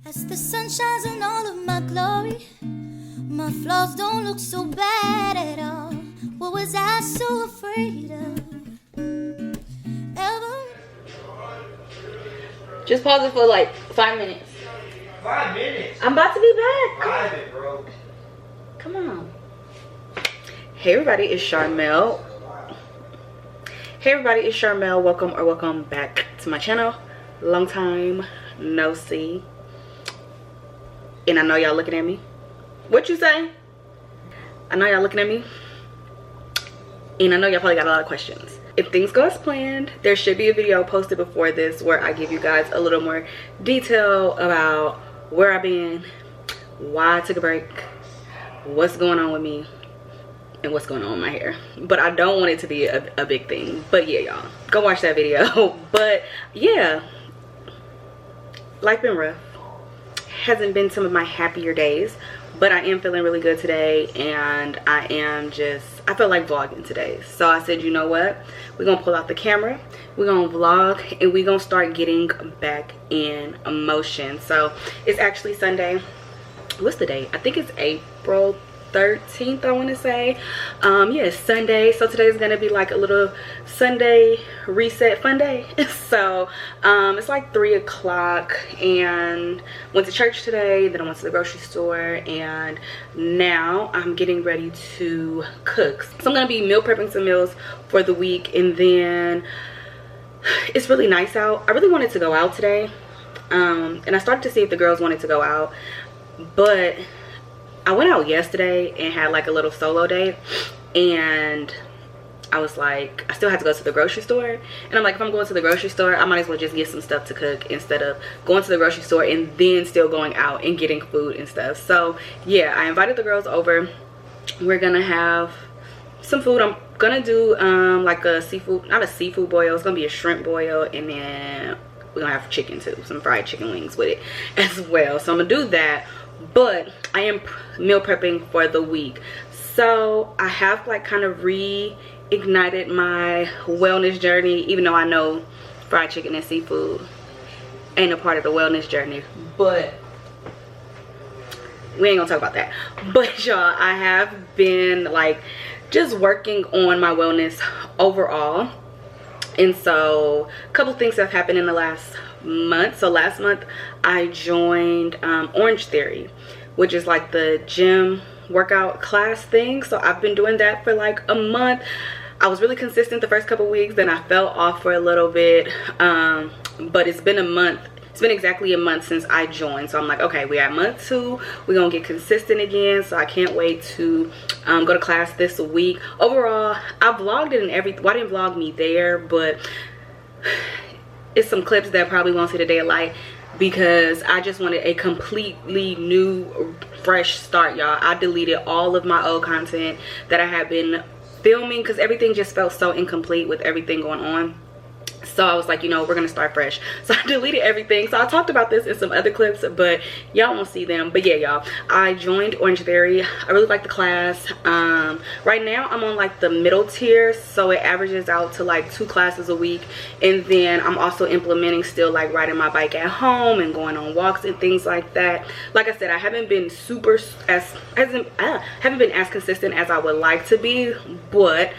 As the sun shines in all of my glory, my flaws don't look so bad at all. What was I so afraid of? Ever? Just pause it for like 5 minutes. 5 minutes? I'm about to be back. Drive it, bro. Come on. Hey everybody, it's Sharmel. Hey everybody, it's Sharmel. Welcome back to my channel. Long time no see. And I know y'all looking at me. What you say? I know y'all looking at me. And I know y'all probably got a lot of questions. If things go as planned, there should be a video posted before this where I give you guys a little more detail about where I've been, why I took a break, what's going on with me, and what's going on with my hair. But I don't want it to be a big thing. But yeah, y'all, go watch that video. But yeah, life been rough. Hasn't been some of my happier days, but I am feeling really good today, and I feel like vlogging today. So I said, you know what, we're gonna pull out the camera, we're gonna vlog, and we're gonna start getting back in motion. So it's actually Sunday. What's the date? I think it's April 13th, I want to say. Yeah, it's Sunday, so today's gonna be like a little Sunday reset fun day. So it's like 3 o'clock, and went to church today, then I went to the grocery store, and now I'm getting ready to cook. So I'm gonna be meal prepping some meals for the week, and then it's really nice out. I really wanted to go out today, and I started to see if the girls wanted to go out, but I went out yesterday and had like a little solo date, and I was like, I still had to go to the grocery store, and I'm like, if I'm going to the grocery store, I might as well just get some stuff to cook instead of going to the grocery store and then still going out and getting food and stuff. So yeah, I invited the girls over. We're gonna have some food. I'm gonna do like a seafood, not a seafood boil, it's gonna be a shrimp boil, and then we're gonna have chicken too, some fried chicken wings with it as well. So I'm gonna do that, but I am meal prepping for the week. So I have like kind of reignited my wellness journey, even though I know fried chicken and seafood ain't a part of the wellness journey, but we ain't gonna talk about that. But y'all, I have been like just working on my wellness overall, and so a couple things have happened in the last month. So last month I joined Orange Theory, which is like the gym workout class thing. So I've been doing that for like a month. I was really consistent the first couple weeks, then I fell off for a little bit, but it's been a month. It's been exactly a month since I joined. So I'm like, okay, we're at month 2, we're gonna get consistent again. So I can't wait to go to class this week. Overall, I vlogged it and everything. Well, I didn't vlog me there, but it's some clips that probably won't see the day of light, because I just wanted a completely new, fresh start, y'all. I deleted all of my old content that I had been filming because everything just felt so incomplete with everything going on. So I was like, you know, we're gonna start fresh. So I deleted everything. So I talked about this in some other clips, but y'all won't see them. But yeah, y'all, I joined Orange Theory. I really like the class. Right now I'm on like the middle tier, so it averages out to like 2 classes a week. And then I'm also implementing still like riding my bike at home and going on walks and things like that. Like I said, I haven't been haven't been as consistent as I would like to be, but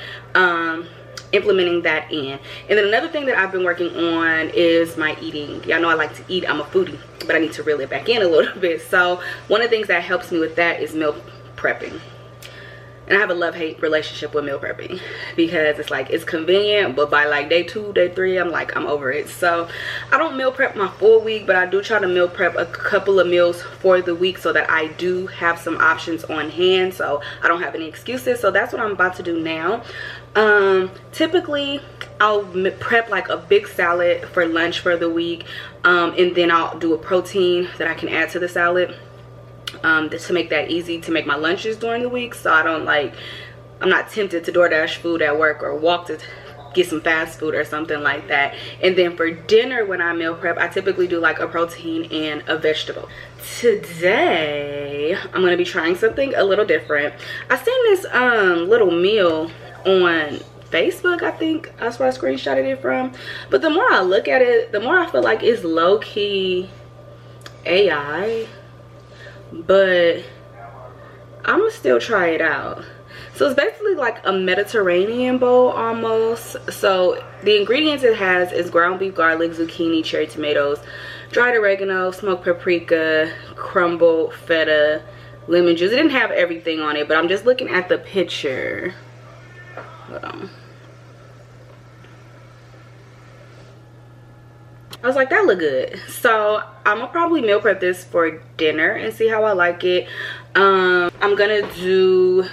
implementing that in. And then another thing that I've been working on is my eating. Y'all know I like to eat. I'm a foodie, but I need to reel it back in a little bit. So one of the things that helps me with that is meal prepping. And I have a love-hate relationship with meal prepping, because it's like, it's convenient, but by like day 2, day 3, I'm like, I'm over it. So I don't meal prep my full week, but I do try to meal prep a couple of meals for the week so that I do have some options on hand, so I don't have any excuses. So that's what I'm about to do now. Typically I'll prep like a big salad for lunch for the week, and then I'll do a protein that I can add to the salad, to make that easy to make my lunches during the week, so I'm not tempted to DoorDash food at work or walk to get some fast food or something like that. And then for dinner, when I meal prep, I typically do like a protein and a vegetable. Today I'm going to be trying something a little different. I seen this little meal on Facebook, I think that's where I screenshotted it from, but the more I look at it, the more I feel like it's low-key AI, but I'm gonna still try it out. So it's basically like a Mediterranean bowl almost. So the ingredients it has is ground beef, garlic, zucchini, cherry tomatoes, dried oregano, smoked paprika, crumbled feta, lemon juice. It didn't have everything on it, but I'm just looking at the picture. Hold on. I was like, that look good. So I'm gonna probably meal prep this for dinner and see how I like it. I'm gonna do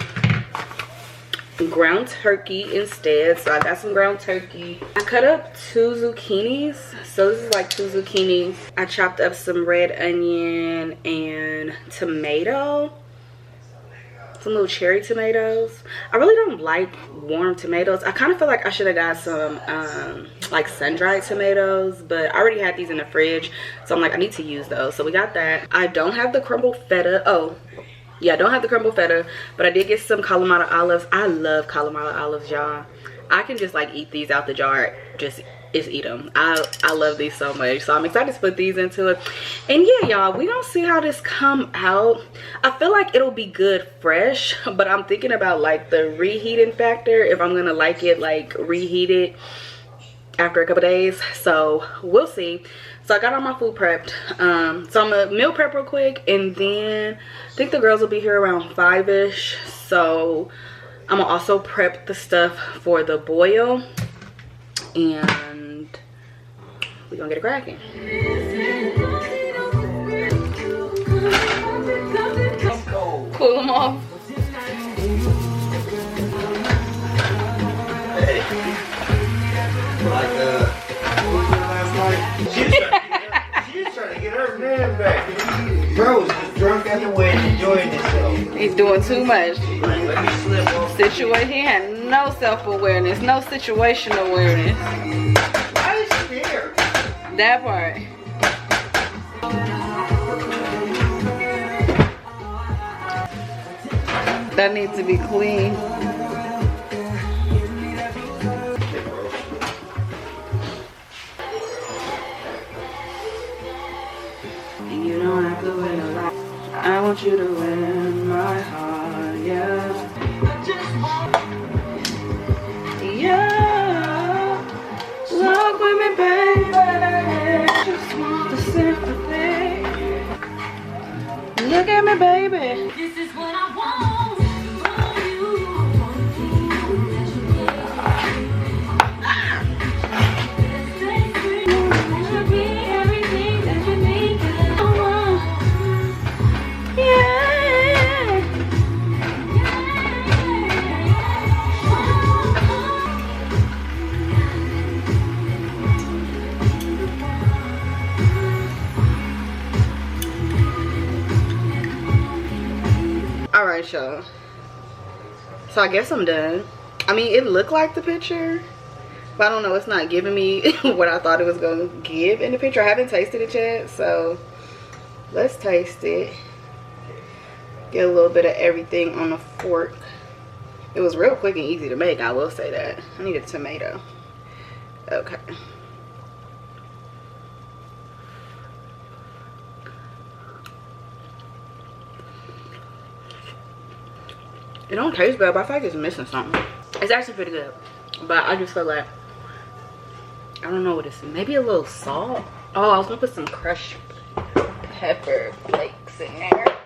ground turkey instead. So I got some ground turkey. I cut up 2 zucchinis. So this is like 2 zucchinis. I chopped up some red onion and tomato. Some little cherry tomatoes. I really don't like warm tomatoes. I kind of feel like I should have got some like sun-dried tomatoes, but I already had these in the fridge, so I'm like, I need to use those. So we got that. I don't have the crumbled feta. Oh yeah, I don't have the crumbled feta, but I did get some Kalamata olives. I love Kalamata olives, y'all. I can just like eat these out the jar, just eat them. I love these so much, so I'm excited to put these into it. And yeah, y'all, we gonna see how this come out. I feel like it'll be good fresh, but I'm thinking about like the reheating factor, if I'm gonna like it like reheated after a couple days. So we'll see. So I got all my food prepped. So I'm gonna meal prep real quick, and then I think the girls will be here around 5ish. So I'm gonna also prep the stuff for the boil, and we're gonna get it cracking. Cool them off. Hey. Like, she was trying to get her man back. Bro was drunk at the wedding, enjoying himself. He's doing too much. Like, let me slip off. He had no self-awareness, no situational awareness. Why is she here? That part. That needs to be clean. You don't have to win a lot. I want you to win my heart, yeah. Yeah. Walk with me, baby. Just want the sympathy. Look at me, baby. This is what I want from you. Should be everything that you need. Yeah. Alright, y'all. So I guess I'm done. I mean, it looked like the picture, but I don't know, it's not giving me what I thought it was gonna give in the picture. I haven't tasted it yet, so let's taste it. Get a little bit of everything on the fork. It was real quick and easy to make, I will say that. I need a tomato. Okay. It don't taste bad, but I feel like it's missing something. It's actually pretty good, but I just feel like, I don't know what it's, maybe a little salt. Oh, I was gonna put some crushed pepper flakes in there.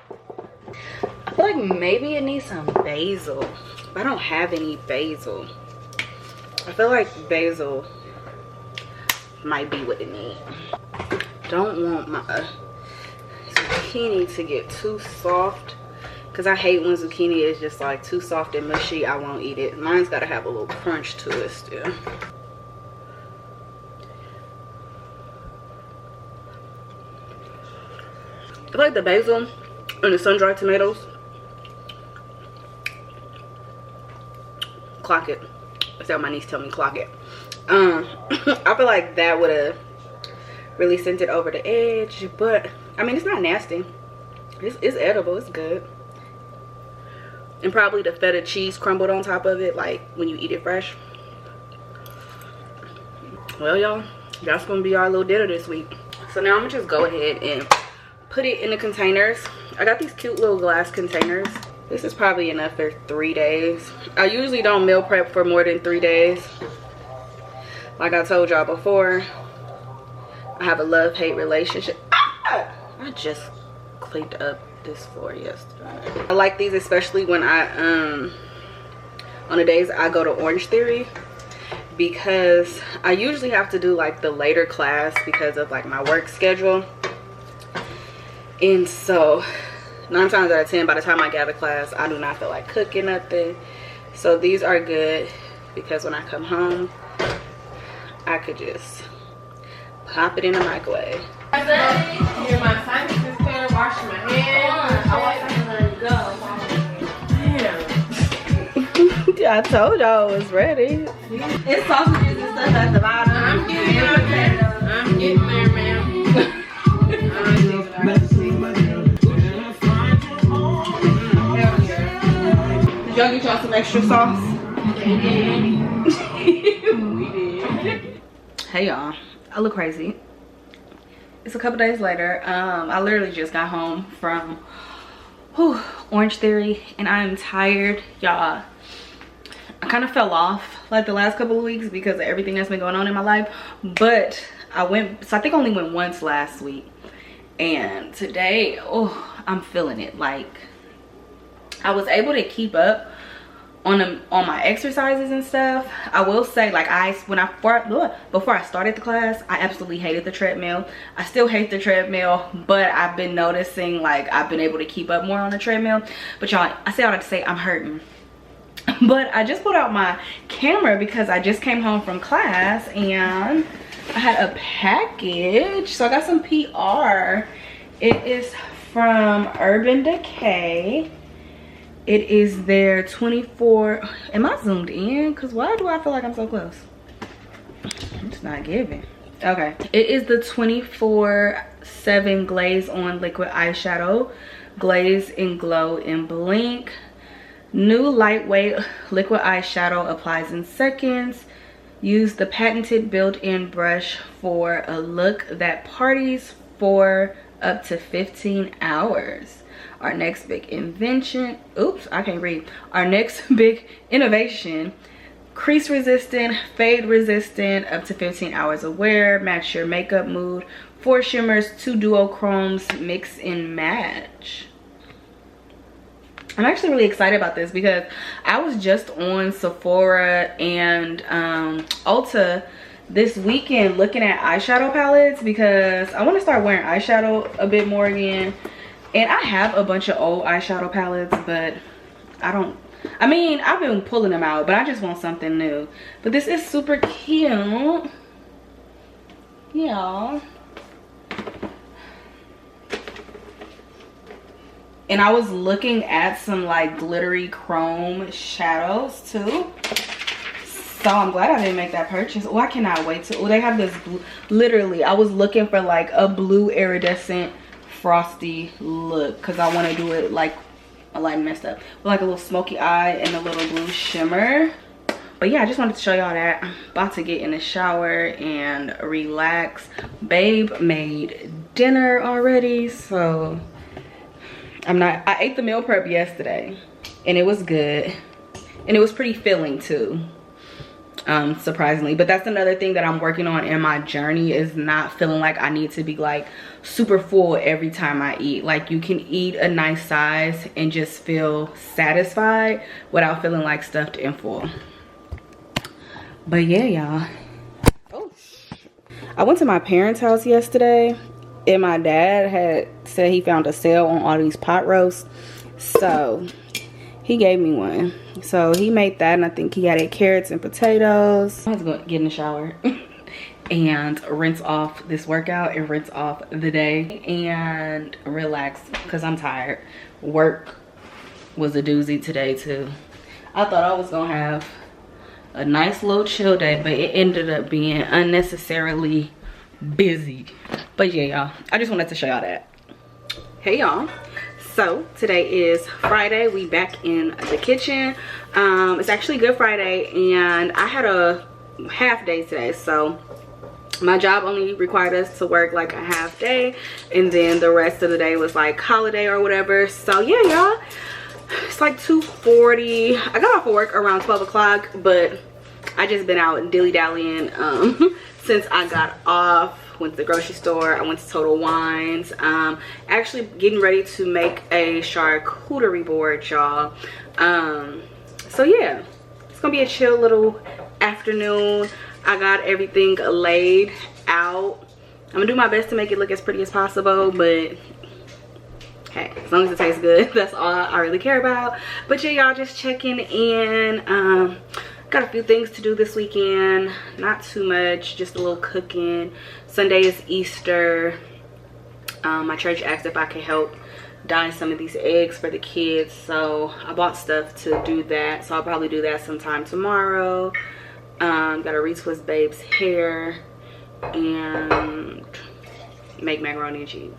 I feel like maybe it needs some basil, but I don't have any basil. I feel like basil might be what it needs. Don't want my zucchini to get too soft, because I hate when zucchini is just like too soft and mushy. I won't eat it. Mine's got to have a little crunch to it still. I feel like the basil and the sun-dried tomatoes, clock it. That's how my niece tell me, clock it. I feel like that would have really sent it over the edge, but I mean, it's not nasty. It's edible. It's good. And probably the feta cheese crumbled on top of it, like when you eat it fresh. Well, y'all, that's gonna be our little dinner this week. So now I'm gonna just go ahead and put it in the containers. I got these cute little glass containers. This is probably enough for 3 days. I usually don't meal prep for more than 3 days. Like I told y'all before, I have a love-hate relationship. I just cleaned up this floor yesterday. I like these especially when I on the days I go to Orange Theory, because I usually have to do like the later class because of like my work schedule. And so 9 times out of 10, by the time I get out of class, I do not feel like cooking nothing. So these are good because when I come home, I could just pop it in the microwave. Hear my sinuses clear, washing my hands. I want to go. Yeah, I told y'all I was ready. It's sausages and stuff at the bottom. I'm getting there. I'm getting there, ma'am. Did y'all get y'all some extra sauce? We did. Hey y'all, I look crazy. It's a couple days later. I literally just got home from Orange Theory and I am tired, y'all. I kind of fell off like the last couple of weeks because of everything that's been going on in my life, but I went, so I think I only went once last week, and today, I'm feeling it. Like, I was able to keep up on my exercises and stuff. I will say, like, before I started the class, I absolutely hated the treadmill. I still hate the treadmill, but I've been noticing, like, I've been able to keep up more on the treadmill. But y'all, I say all that to say I'm hurting. But I just pulled out my camera because I just came home from class and I had a package. So I got some PR. It is from Urban Decay. It is their 24. Am I zoomed in? Because why do I feel like I'm so close? It's not giving. Okay. It is the 24/7 Glaze On Liquid Eyeshadow. Glaze and Glow and Blink. New lightweight liquid eyeshadow applies in seconds. Use the patented built-in brush for a look that parties for up to 15 hours. Our next big invention, our next big innovation, crease resistant, fade resistant, up to 15 hours of wear, match your makeup mood, 4 shimmers, 2 duochromes, mix and match. I'm actually really excited about this because I was just on Sephora and Ulta this weekend looking at eyeshadow palettes because I want to start wearing eyeshadow a bit more again. And I have a bunch of old eyeshadow palettes, but I've been pulling them out, but I just want something new. But this is super cute. Yeah. And I was looking at some like glittery chrome shadows too. So I'm glad I didn't make that purchase. Oh, I cannot wait to, they have this blue, literally, I was looking for like a blue iridescent frosty look because I want to do it like, I messed up, with like a little smoky eye and a little blue shimmer. But yeah, I just wanted to show y'all that. I'm about to get in the shower and relax. Babe made dinner already, so I ate the meal prep yesterday and it was good and it was pretty filling too, surprisingly. But that's another thing that I'm working on in my journey, is not feeling like I need to be like super full every time I eat. Like, you can eat a nice size and just feel satisfied without feeling like stuffed and full. But yeah, y'all, I went to my parents' house yesterday and my dad had said he found a sale on all these pot roasts, so he gave me one. So he made that, and I think he added carrots and potatoes. I was going to get in the shower and rinse off this workout and rinse off the day and relax because I'm tired. Work was a doozy today too. I thought I was gonna have a nice little chill day, but it ended up being unnecessarily busy. But yeah, y'all, I just wanted to show y'all that. Hey y'all, so today is Friday. We back in the kitchen. It's actually Good Friday and I had a half day today, so my job only required us to work like a half day, and then the rest of the day was like holiday or whatever. So yeah, y'all, it's like 2:40. I got off of work around 12 o'clock, but I just been out dilly-dallying since I got off. Went to the grocery store. I went to Total Wines. Actually getting ready to make a charcuterie board, y'all. So yeah, it's gonna be a chill little afternoon. I got everything laid out. I'm gonna do my best to make it look as pretty as possible, but hey, as long as it tastes good, that's all I really care about. But yeah, y'all, just checking in. Got a few things to do this weekend. Not too much, just a little cooking. Sunday is Easter. My church asked if I could help dye some of these eggs for the kids, so I bought stuff to do that. So I'll probably do that sometime tomorrow. Gotta retwist Babe's hair and make macaroni and cheese.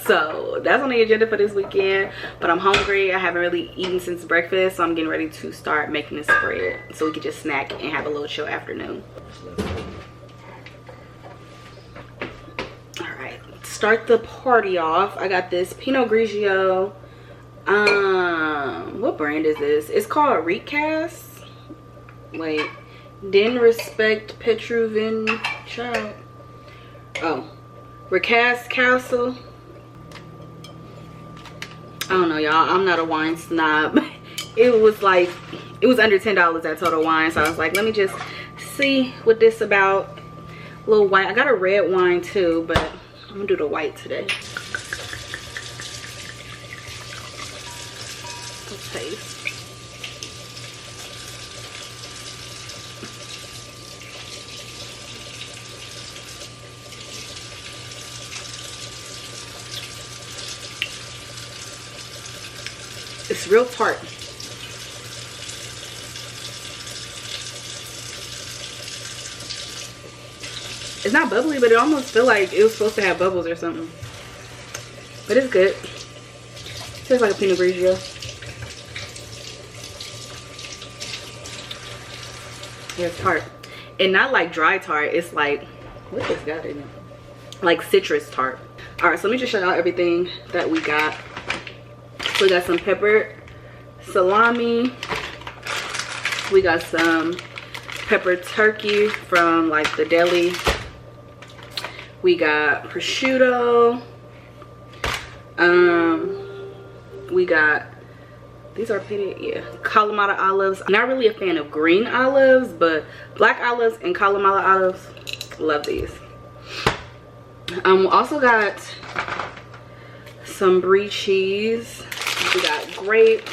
So that's on the agenda for this weekend, but I'm hungry. I haven't really eaten since breakfast, so I'm getting ready to start making this spread so we can just snack and have a little chill afternoon. All right, start the party off. I got this Pinot Grigio. What brand is this? It's called Recast. Wait, didn't respect Petruvin child. Oh, Recast Castle. I don't know, y'all, I'm not a wine snob. It was under $10 at Total Wine, so I was like, let me just see what this about. A little white. I got a red wine too, but I'm gonna do the white today. Let's taste. It's real tart. It's not bubbly, but it almost feels like it was supposed to have bubbles or something. But it's good. Tastes like a Pinot Grigio. Yeah, it's tart. And not like dry tart. It's like, what is that in it? Like citrus tart. Alright, so let me just show y'all everything that we got. So we got some peppered salami. We got some peppered turkey from like the deli. We got prosciutto. We got, these are pitted, yeah, Kalamata olives. I'm not really a fan of green olives, but black olives and Kalamata olives, love these. Also got some brie cheese. We got grapes,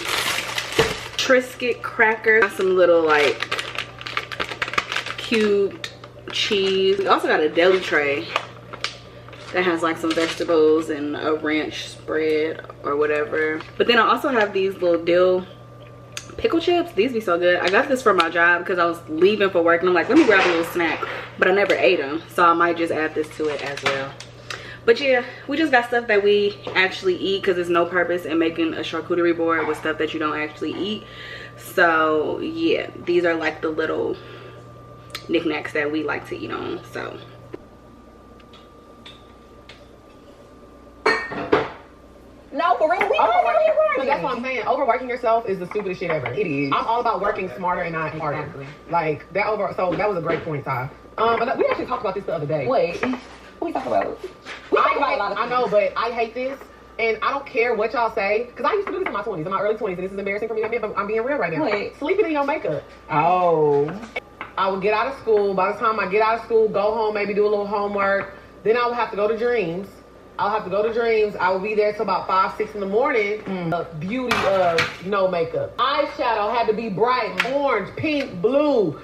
Triscuit crackers, some little like cubed cheese. We also got a deli tray that has like some vegetables and a ranch spread or whatever. But then I also have these little dill pickle chips. These be so good. I got this for my job because I was leaving for work and I'm like, let me grab a little snack, but I never ate them, so I might just add this to it as well. But yeah, we just got stuff that we actually eat because there's no purpose in making a charcuterie board with stuff that you don't actually eat. So yeah, these are like the little knickknacks that we like to eat on. So no, for real, we So that's what I'm saying. Overworking yourself is the stupidest shit ever. It is. I'm all about working smarter and not harder. Exactly. Like that so that was a great point, Ty. But we actually talked about this the other day. Wait, we talk about it. I know, but I hate this, and I don't care what y'all say, because I used to do this in my 20s, in my early 20s, and this is embarrassing for me to admit, but I'm being real right now. Wait. Sleeping in your makeup. Oh. I would get out of school. By the time I get out of school, go home, maybe do a little homework. Then I would have to go to Dreams. I will be there till about 5, 6 in the morning. The beauty of no makeup. Eyeshadow had to be bright, orange, pink, blue,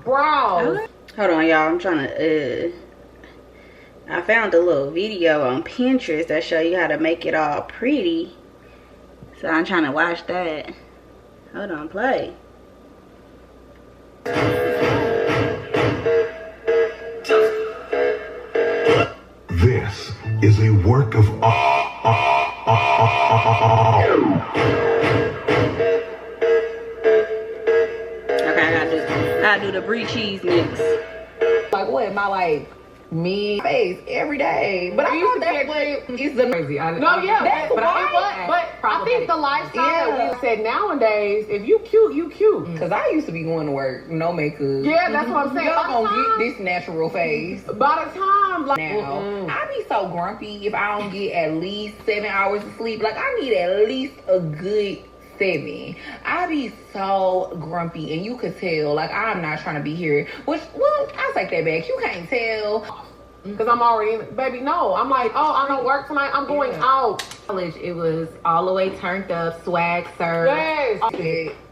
brows. hold on, y'all, I'm trying to I found a little video on Pinterest that show you how to make it all pretty, so I'm trying to watch that. Hold on, play. This is a work of art. Okay, I gotta do the brie cheese mix. Like what? My my like me face every day. But I thought that's what is the crazy. No, yeah, that's but I think the lifestyle that we said nowadays, if you cute, you cute. Because I used to be going to work, no makeup. Yeah, that's what I'm saying. Y'all gonna get this natural face. By the time, like, Now, I be so grumpy if I don't get at least 7 hours of sleep. Like, I need at least a good 7. I be so grumpy, and you could tell. Like, I'm not trying to be here. Which, well, I take that back. You can't tell. Because I'm already in, baby, no. I'm like, oh, I don't work tonight. I'm going out. College, it was all the way turned up, swag, serve. Yes.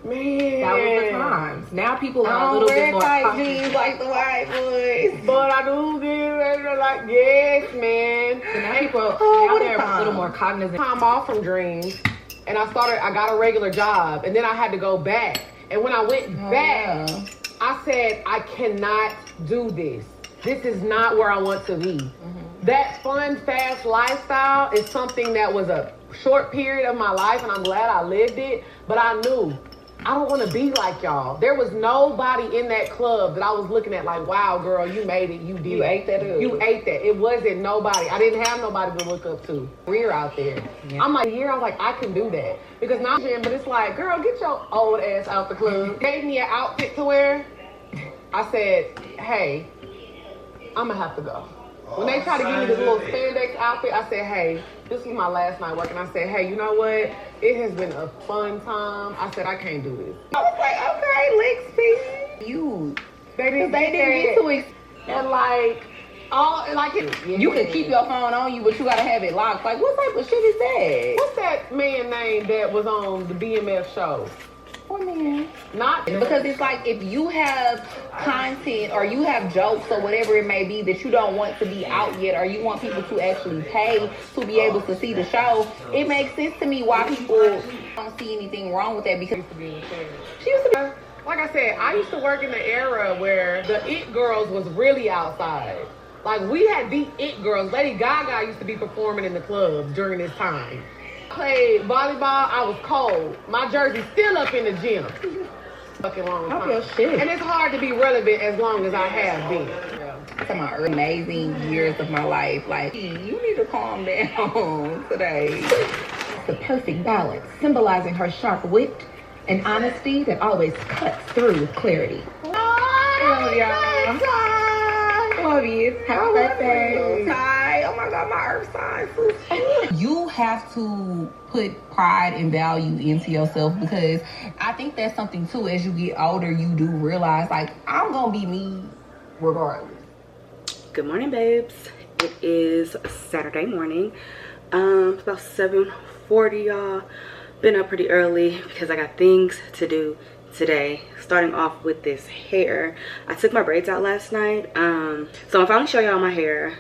Man. That was the times. Now people are a little bit more jeans like the white boys. But I do get like, yes, man. So now people, now they're a little more cognizant. Time off from dreams. And I got a regular job. And then I had to go back. And when I went back, I said, I cannot do this. This is not where I want to be. That fun, fast lifestyle is something that was a short period of my life, and I'm glad I lived it. But I knew I don't want to be like y'all. There was nobody in that club that I was looking at like, wow, girl, you made it. You did. You ate that up. You ate that. It wasn't nobody. I didn't have nobody to look up to. We're out there. Yeah. I'm like, I was like, I can do that. Because now, but it's like, girl, get your old ass out the club. Gave me an outfit to wear. I said, hey, I'm gonna have to go. When they try to give me this little spandex outfit, I said, hey, this was my last night working. I said, hey, you know what? It has been a fun time. I said, I can't do this. I was like, okay, Lexi. You. Baby, they didn't get to it. And like, you can keep your phone on you, but you gotta have it locked. Like, what type of shit is that? What's that man name that was on the BMF show? What man? Not because it's like if you have content or you have jokes or whatever it may be that you don't want to be out yet, or you want people to actually pay to be able to see the show, it makes sense to me why people don't see anything wrong with that. Because she used to be, like I said, I used to work in the era where the it girls was really outside. Like, we had the it girls. Lady Gaga used to be performing in the clubs during this time. Played volleyball, I was cold. My jersey's still up in the gym. Fucking long time. And it's hard to be relevant as long as I have been. That's my amazing years of my life. Like, you need to calm down today. The perfect balance, symbolizing her sharp wit and honesty that always cuts through with clarity. Love y'all. Love you. Happy birthday. Oh my God, my earth sign. You have to put pride and value into yourself, because I think that's something too. As you get older, you do realize, like, I'm gonna be me regardless. Good morning, babes. It is Saturday morning. It's about 7:40, y'all. Been up pretty early because I got things to do today. Starting off with this hair. I took my braids out last night, so I'm finally showing y'all my hair,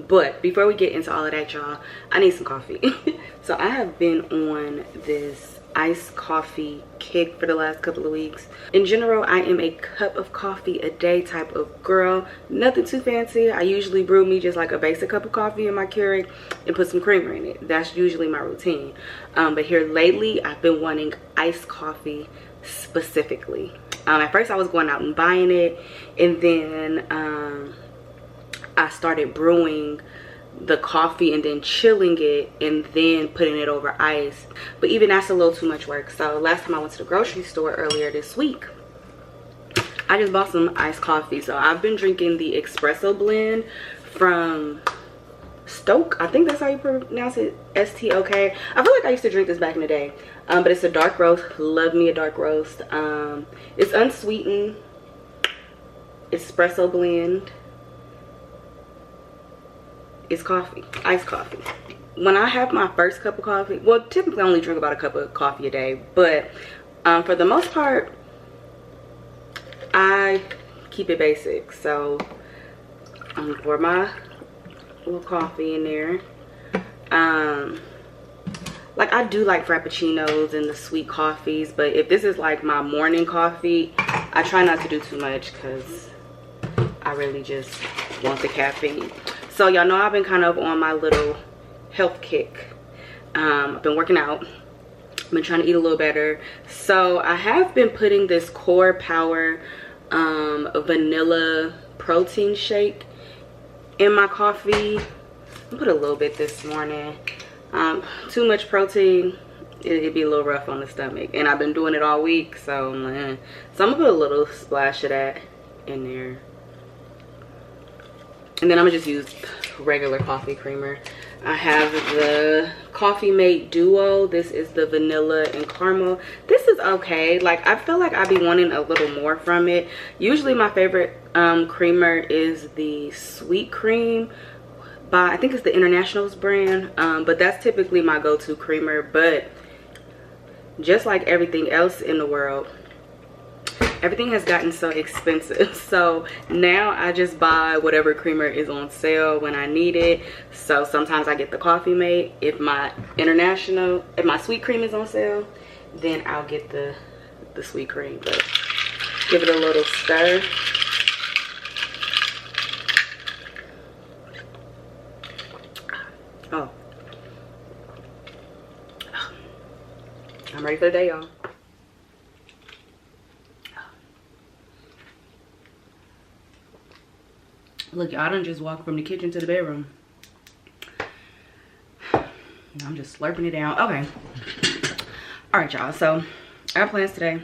but before we get into all of that, y'all, I need some coffee. So I have been on this iced coffee kick for the last couple of weeks. In general, I am a cup of coffee a day type of girl. Nothing too fancy. I usually brew me just like a basic cup of coffee in my Keurig and put some creamer in it. That's usually my routine. But here lately, I've been wanting iced coffee specifically. At first I was going out and buying it, and then I started brewing the coffee and then chilling it and then putting it over ice. But even that's a little too much work. So last time I went to the grocery store earlier this week, I just bought some iced coffee. So I've been drinking the espresso blend from Stoke. I think that's how you pronounce it. S-T-O-K. I feel like I used to drink this back in the day. But it's a dark roast. Love me a dark roast. It's unsweetened espresso blend. It's coffee, iced coffee. When I have my first cup of coffee, well, typically I only drink about a cup of coffee a day, but for the most part, I keep it basic. So pour my little coffee in there. Like, I do like frappuccinos and the sweet coffees, but if this is like my morning coffee, I try not to do too much because I really just want the caffeine. So y'all know I've been kind of on my little health kick. I've been working out. I've been trying to eat a little better. So I have been putting this Core Power vanilla protein shake in my coffee. I put a little bit this morning. Too much protein, it'd be a little rough on the stomach, and I've been doing it all week, so I'm gonna put a little splash of that in there, and then I'm gonna just use regular coffee creamer. I have the Coffee Mate Duo. This is the vanilla and caramel. This is okay. Like, I feel like I'd be wanting a little more from it. Usually my favorite creamer is the Sweet Cream by, I think it's the Internationals brand, but that's typically my go-to creamer. But just like everything else in the world, everything has gotten so expensive, so now I just buy whatever creamer is on sale when I need it. So sometimes I get the Coffee Mate. If my Sweet Cream is on sale, then I'll get the Sweet Cream. But give it a little stir. Oh, I'm ready for the day, y'all. Look, I done just walked from the kitchen to the bedroom. I'm just slurping it down. Okay. All right, y'all. So I have plans today. I'm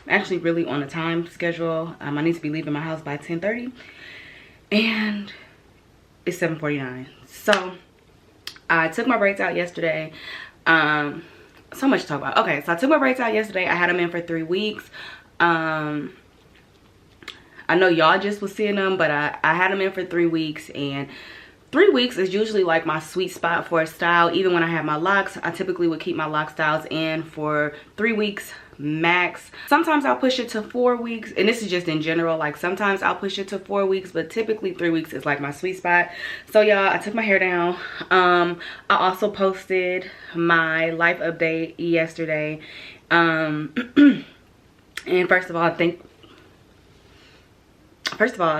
actually really on a time schedule. I need to be leaving my house by 10:30, and it's 7:49. So I took my braids out yesterday. So much to talk about. Okay, so I took my braids out yesterday. I had them in for 3 weeks. I know y'all just was seeing them, but I had them in for 3 weeks, and 3 weeks is usually like my sweet spot for a style. Even when I have my locks, I typically would keep my lock styles in for 3 weeks max. Sometimes I'll push it to 4 weeks, and this is just in general. Like, sometimes I'll push it to 4 weeks, but typically 3 weeks is like my sweet spot. So y'all, I took my hair down. I also posted my life update yesterday. And first of all,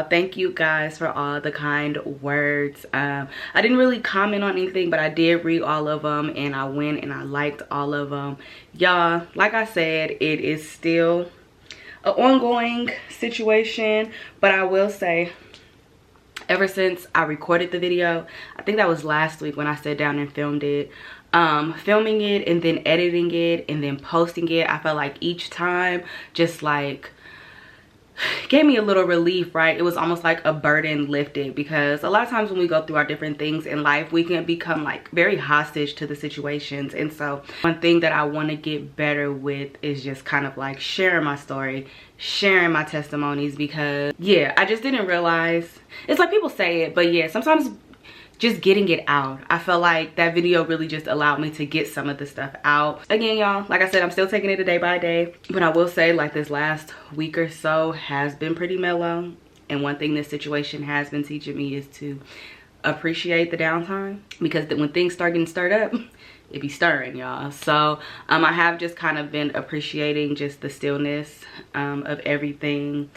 thank you guys for all the kind words. I didn't really comment on anything, but I did read all of them, and I went and I liked all of them. Y'all, like I said, it is still an ongoing situation, but I will say, ever since I recorded the video, I think that was last week when I sat down and filmed it, filming it and then editing it and then posting it, I felt like each time just like gave me a little relief, right? It was almost like a burden lifted, because a lot of times when we go through our different things in life, we can become like very hostage to the situations. And so one thing that I want to get better with is just kind of like sharing my story, sharing my testimonies, because yeah, I just didn't realize, it's like people say it, but yeah, sometimes just getting it out, I feel like that video really just allowed me to get some of the stuff out. Again, y'all, like I said, I'm still taking it day by day, but I will say, like, this last week or so has been pretty mellow, and one thing this situation has been teaching me is to appreciate the downtime, because when things start getting stirred up, it be stirring, y'all. So I have just kind of been appreciating just the stillness of everything.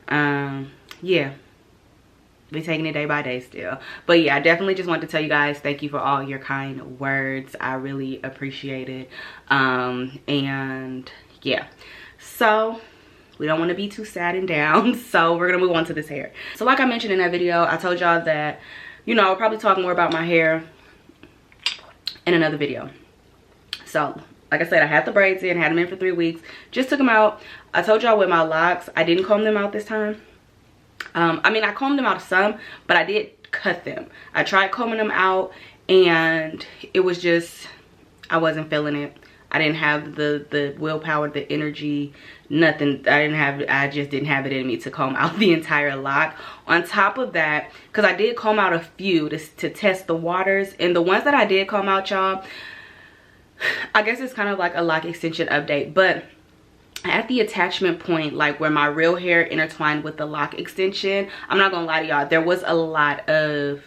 Yeah, be taking it day by day still. But yeah, I definitely just want to tell you guys thank you for all your kind words. I really appreciate it. And yeah, so we don't want to be too sad and down, so we're gonna move on to this hair. So like I mentioned in that video, I told y'all that, you know, I'll probably talk more about my hair in another video. So like I said, I had the braids in, had them in for 3 weeks, just took them out. I told y'all with my locks, I didn't comb them out this time. I mean, I combed them out some, but I did cut them. I tried combing them out, and it was just, I wasn't feeling it. I didn't have the willpower, the energy, nothing. I just didn't have it in me to comb out the entire lock. On top of that, because I did comb out a few to test the waters, and the ones that I did comb out, y'all, I guess it's kind of like a lock extension update, but at the attachment point, like where my real hair intertwined with the lock extension, I'm not gonna lie to y'all, there was a lot of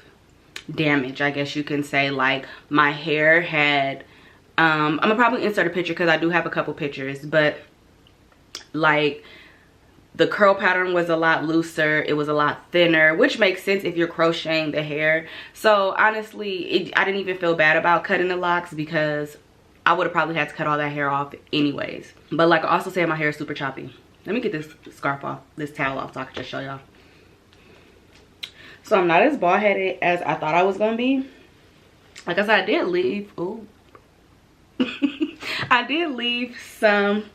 damage, I guess you can say. Like, my hair had I'm gonna probably insert a picture because I do have a couple pictures, but like the curl pattern was a lot looser, it was a lot thinner, which makes sense if you're crocheting the hair. So honestly, I didn't even feel bad about cutting the locks, because I would have probably had to cut all that hair off anyways. But like I also said, my hair is super choppy. Let me get this scarf off, this towel off, so I can just show y'all. So I'm not as bald headed as I thought I was gonna be. Like I said, I did leave, ooh. I did leave some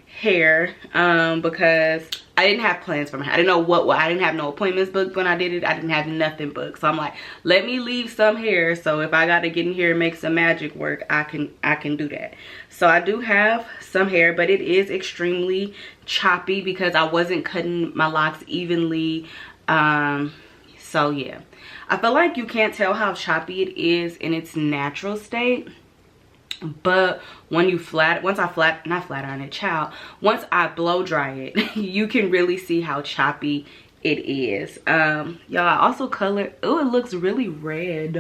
hair because I didn't have plans for my hair. I didn't know what I didn't have no appointments booked when I did it. I didn't have nothing booked. So I'm like, let me leave some hair, so if I got to get in here and make some magic work, I can do that. So I do have some hair, but it is extremely choppy because I wasn't cutting my locks evenly. So yeah, I feel like you can't tell how choppy it is in its natural state. But when you once I blow dry it, you can really see how choppy it is. Y'all, I also colored, oh, it looks really red.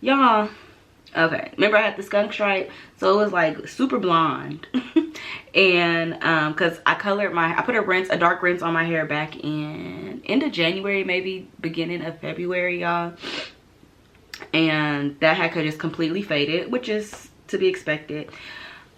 Y'all, okay, remember I had the skunk stripe, so it was like super blonde. And because I put a dark rinse on my hair back in end of January, maybe beginning of February, y'all, and that had just completely faded, which is to be expected.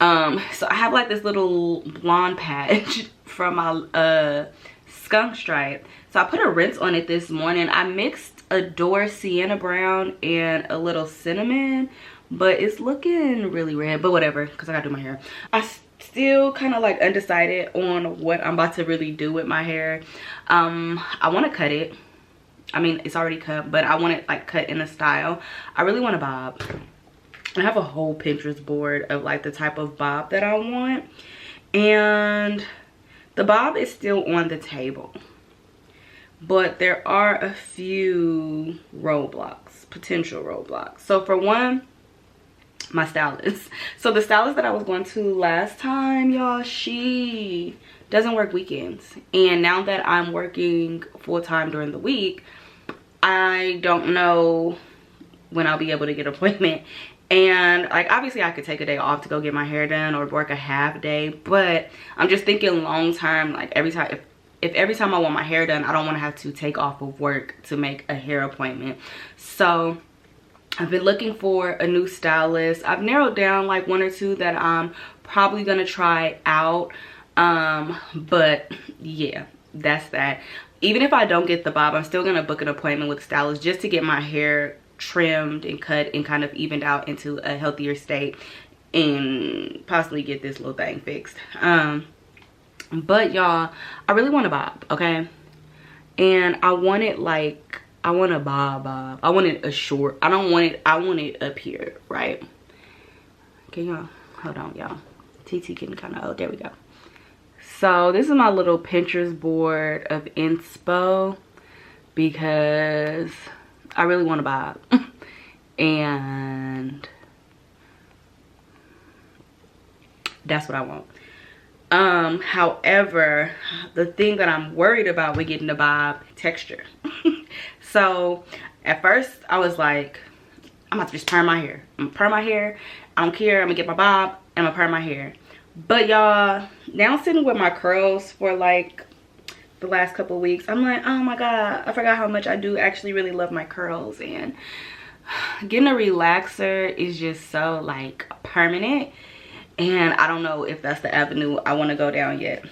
So I have like this little blonde patch from my skunk stripe, so I put a rinse on it this morning. I mixed Adore Sienna Brown and a little cinnamon, but it's looking really red, but whatever, because I gotta do my hair. I still kind of like undecided on what I'm about to really do with my hair. I want to cut it. I mean, it's already cut, but I want it like cut in a style. I really want a bob. I have a whole Pinterest board of like the type of bob that I want, and the bob is still on the table, but there are a few roadblocks, potential roadblocks. So for one, my stylist. So the stylist that I was going to last time, y'all, she doesn't work weekends, and now that I'm working full-time during the week, I don't know when I'll be able to get an appointment. And like, obviously I could take a day off to go get my hair done or work a half day, but I'm just thinking long term, like every time, if every time I want my hair done, I don't want to have to take off of work to make a hair appointment. So I've been looking for a new stylist. I've narrowed down like one or two that I'm probably gonna try out, but yeah, that's that. Even if I don't get the bob, I'm still gonna book an appointment with a stylist just to get my hair trimmed and cut and kind of evened out into a healthier state and possibly get this little thing fixed. But y'all, I really want a bob, okay? And I want it like, I want a bob. I want it a short. I want it up here, right? Okay, y'all, hold on, y'all. TT getting kind of, oh, there we go. So this is my little Pinterest board of inspo because I really want a bob. And that's what I want. However, the thing that I'm worried about with getting the bob, texture. So at first I was like, I'm about to just perm my hair. I'm gonna perm my hair. I don't care. I'm gonna get my bob and I'm gonna perm my hair. But y'all, now sitting with my curls for like the last couple of weeks, I'm like, oh my god, I forgot how much I do actually really love my curls. And getting a relaxer is just so like permanent, and I don't know if that's the avenue I want to go down yet.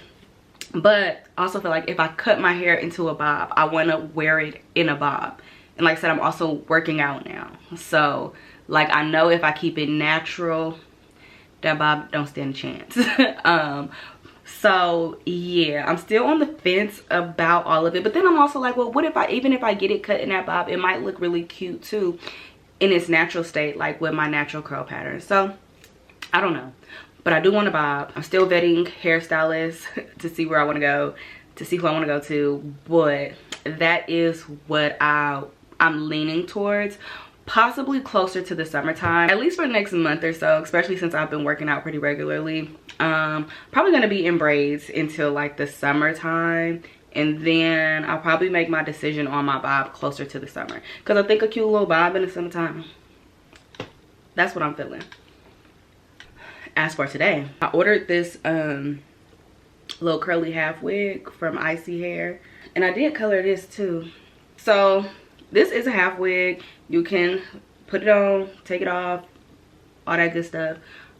But I also feel like if I cut my hair into a bob, I want to wear it in a bob. And like I said, I'm also working out now, so like I know if I keep it natural, that bob don't stand a chance. So yeah, I'm still on the fence about all of it, but then I'm also like, well, what if even if I get it cut in that bob, it might look really cute too in its natural state, like with my natural curl pattern. So I don't know, but I do want a bob. I'm still vetting hairstylists to see where I want to go, to see who I want to go to, but that is what I'm leaning towards. Possibly closer to the summertime, at least for the next month or so, especially since I've been working out pretty regularly. Probably gonna be in braids until like the summertime, and then I'll probably make my decision on my bob closer to the summer, because I think a cute little bob in the summertime, that's what I'm feeling. As for today, I ordered this little curly half wig from Icy Hair, and I did color this too. So this is a half wig. You can put it on, take it off, all that good stuff.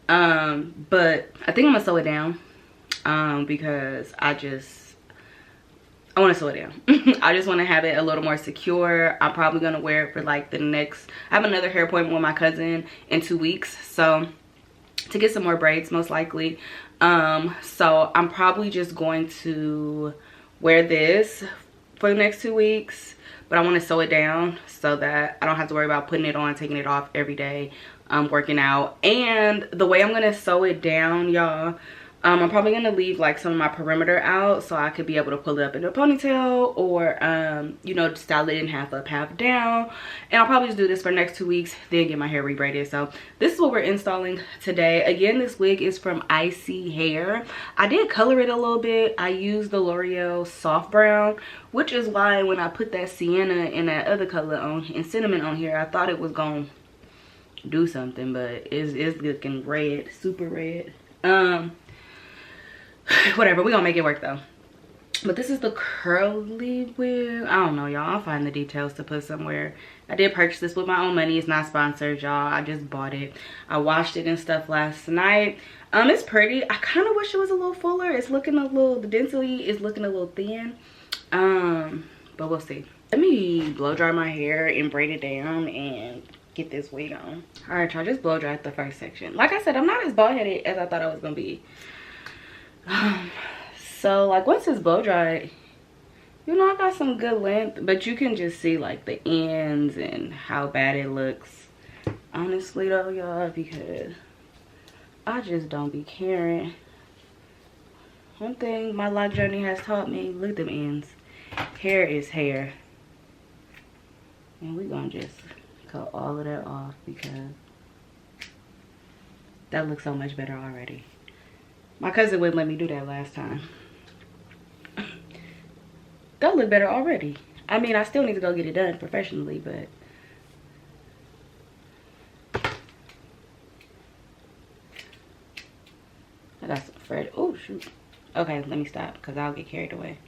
But I think I'm gonna sew it down because I I want to sew it down. I just want to have it a little more secure. I'm probably going to wear it for like the next, I have another hair appointment with my cousin in 2 weeks, so to get some more braids most likely. So I'm probably just going to wear this for the next 2 weeks, but I want to sew it down so that I don't have to worry about putting it on, taking it off every day, working out. And the way I'm going to sew it down, y'all, I'm probably going to leave like some of my perimeter out so I could be able to pull it up in a ponytail, or you know, style it in half up, half down. And I'll probably just do this for the next 2 weeks, then get my hair rebraided. So this is what we're installing today. Again, this wig is from Icy Hair. I did color it a little bit. I used the L'Oreal soft brown, which is why when I put that sienna and that other color on and cinnamon on here, I thought it was gonna do something, but it's looking red, super red. Whatever, we're gonna make it work though. But this is the curly wig. I don't know, y'all. I'll find the details to put somewhere. I did purchase this with my own money. It's not sponsored, y'all. I just bought it. I washed it and stuff last night. It's pretty. I kind of wish it was a little fuller. It's looking a little, the density is looking a little thin. But we'll see. Let me blow dry my hair and braid it down and get this wig on. All right, y'all, just blow dry the first section. Like I said, I'm not as bald headed as I thought I was gonna be. So like once it's blow dried, you know, I got some good length, but you can just see like the ends and how bad it looks. Honestly though, y'all, because I just don't be caring. One thing my loc journey has taught me, look at them ends. Hair is hair. And we're gonna just cut all of that off because that looks so much better already. My cousin wouldn't let me do that last time. That look better already. I mean, I still need to go get it done professionally, but I got some Fred. Oh shoot. Okay, let me stop because I'll get carried away.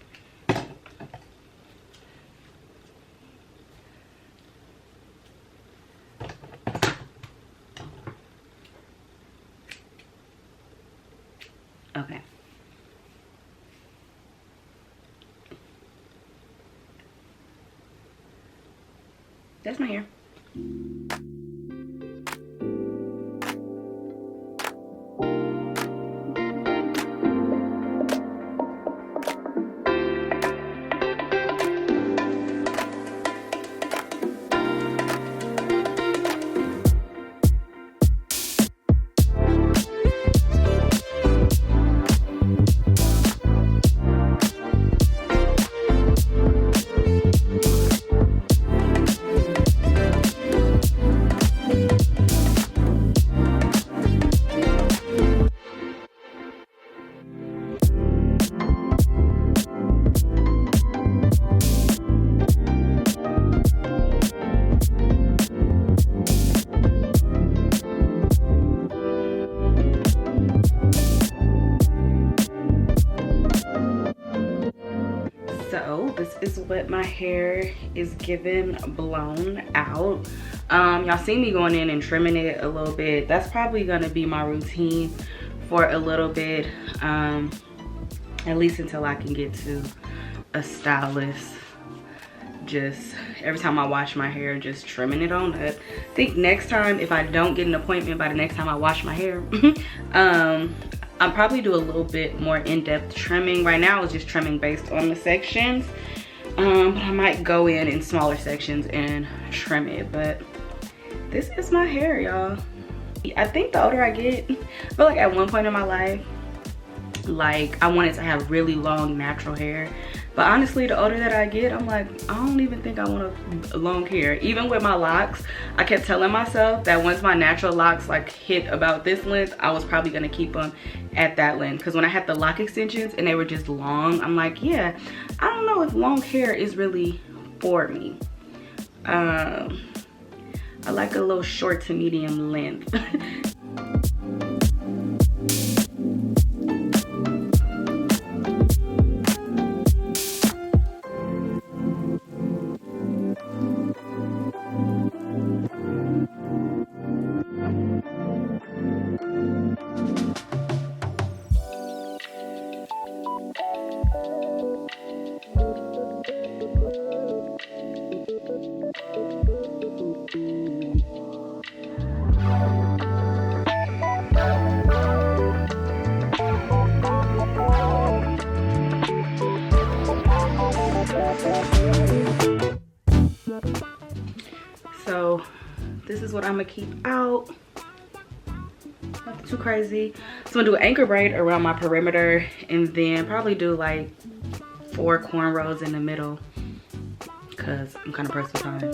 Okay. That's my hair. So this is what my hair is given blown out. Y'all see me going in and trimming it a little bit. That's probably gonna be my routine for a little bit, at least until I can get to a stylist. Just every time I wash my hair, just trimming it on up. I think next time, if I don't get an appointment by the next time I wash my hair, I'll probably do a little bit more in-depth trimming. Right now I was just trimming based on the sections, but I might go in smaller sections and trim it. But this is my hair, y'all. I think the older I get, I feel like at one point in my life, like I wanted to have really long natural hair, but honestly the older that I get, I'm like, I don't even think I want a long hair. Even with my locks, I kept telling myself that once my natural locks like hit about this length, I was probably gonna keep them at that length, because when I had the lock extensions and they were just long, I'm like, yeah, I don't know if long hair is really for me. I like a little short to medium length. So this is what I'm gonna keep out. Nothing too crazy. So I'm gonna do an anchor braid around my perimeter and then probably do like 4 cornrows in the middle because I'm kind of pressed for time.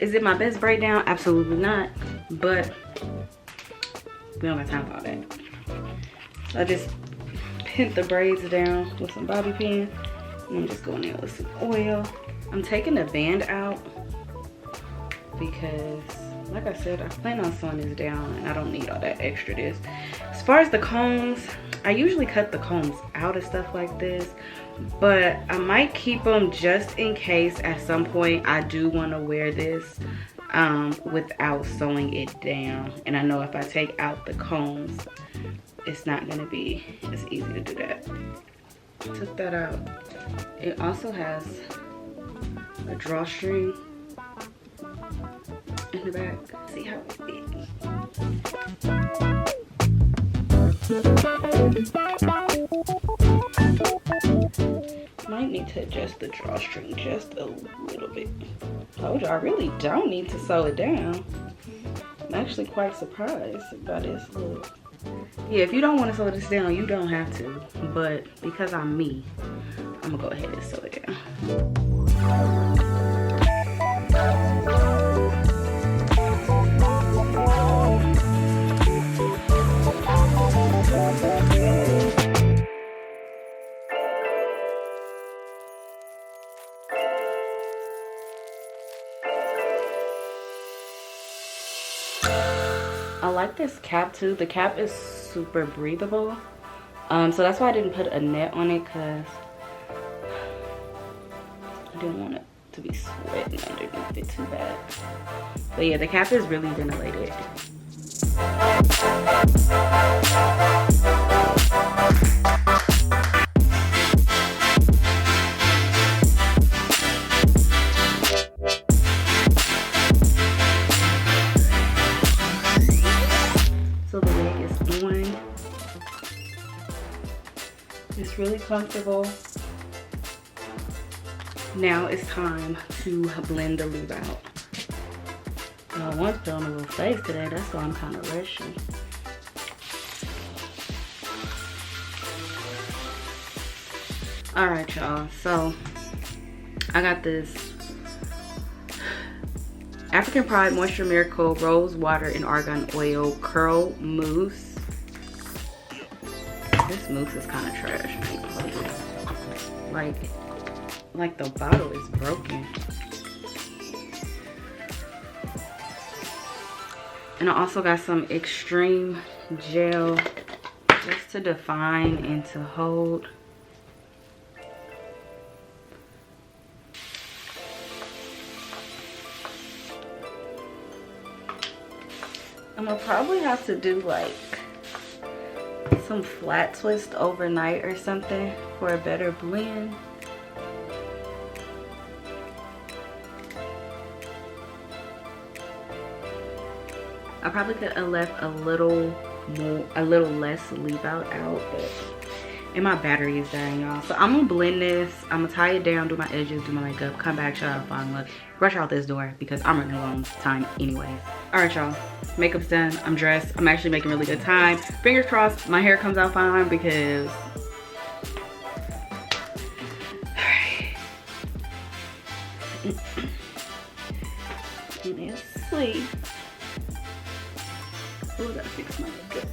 Is it my best braid down? Absolutely not. But we don't got time for all that. I just pinned the braids down with some bobby pin. And I'm just going in with some oil. I'm taking the band out because, like I said, I plan on sewing this down and I don't need all that extra this. As far as the combs, I usually cut the combs out of stuff like this, but I might keep them just in case at some point I do want to wear this without sewing it down. And I know if I take out the combs, it's not going to be as easy to do that. Took that out. It also has a drawstring in the back. See how it fits. Might need to adjust the drawstring just a little bit. Told you I really don't need to sew it down. I'm actually quite surprised by this look. Yeah, if you don't want to sew this down, you don't have to. But because I'm me, I'm gonna go ahead and sew it down. I like this cap too. The cap is super breathable. So that's why I didn't put a net on it, because I didn't want it to be sweating underneath it too bad. But yeah, the cap is really ventilated. So the wig is on. It's really comfortable. Now it's time to blend the leave out. I want to put on a little face today, that's why I'm kind of rushing. Alright y'all, so I got this African Pride Moisture Miracle Rose Water and Argan Oil Curl Mousse. This mousse is kind of trash, like the bottle is broken. And I also got some extreme gel just to define and to hold. I'm gonna probably have to do like some flat twist overnight or something for a better blend. I probably could have left a little less leave out, but and my battery is dying, y'all. So I'm gonna blend this. I'm gonna tie it down, do my edges, do my makeup, come back, show y'all final look, rush out this door because I'm running low on time anyways. All right, y'all. Makeup's done. I'm dressed. I'm actually making really good time. Fingers crossed my hair comes out fine because it is sweet. Oh, I gotta fix my makeup.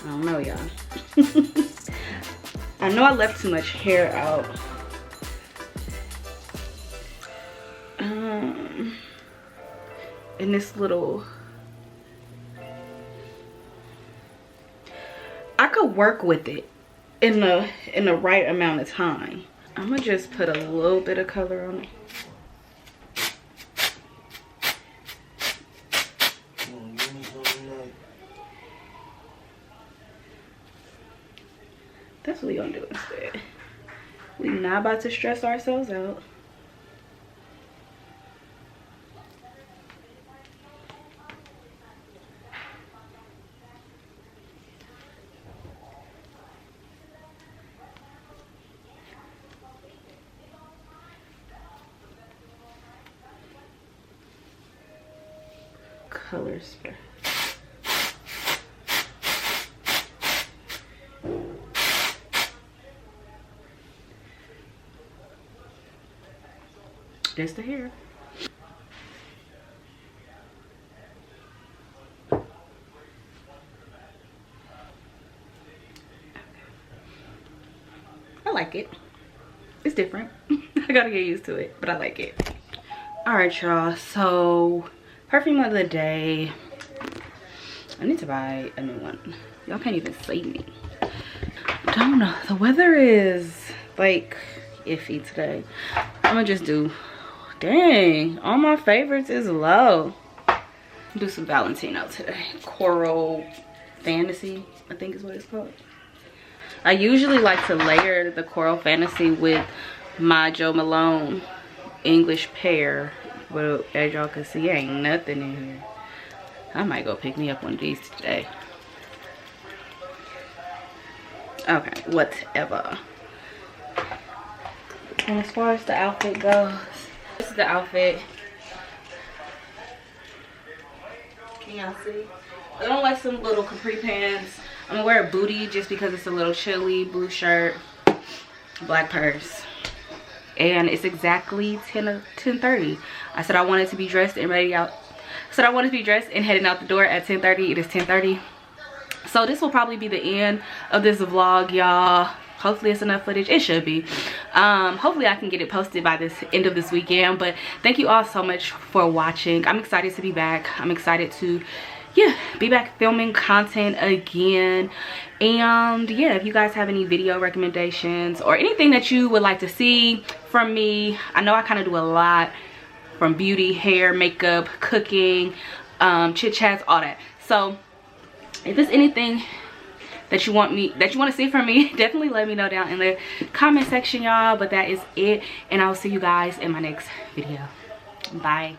I don't know, y'all. I know I left too much hair out. In this little, I could work with it in the right amount of time. I'm gonna just put a little bit of color on it. That's what we gonna do instead. We not about to stress ourselves out. Color spray. There's the hair. I like it. It's different. I gotta get used to it, but I like it. All right, y'all. So, perfume of the day. I need to buy a new one. Y'all can't even see me. Don't know. The weather is like iffy today. I'm gonna just do. Dang, all my favorites is low. Do some Valentino today. Coral Fantasy, I think is what it's called. I usually like to layer the Coral Fantasy with my Jo Malone English pear. But as y'all can see, ain't nothing in here. I might go pick me up one of these today. Okay, whatever. And as far as the outfit goes, this is the outfit. Can y'all see? I don't like some little capri pants. I'm gonna wear a booty just because it's a little chilly. Blue shirt, black purse. And it's exactly 10:30. I said I wanted to be dressed and ready out. I said I wanted to be dressed and heading out the door at 10:30. It is 10:30. So this will probably be the end of this vlog, y'all. Hopefully it's enough footage. It should be. Hopefully I can get it posted by this end of this weekend. But thank you all so much for watching. I'm excited to be back. I'm excited to, yeah, be back filming content again. And yeah, if you guys have any video recommendations or anything that you would like to see from me, I know I kind of do a lot from beauty, hair, makeup, cooking, chit chats, all that. So if there's anything that you want to see from me, definitely let me know down in the comment section, y'all. But that is it, and I'll see you guys in my next video. Bye.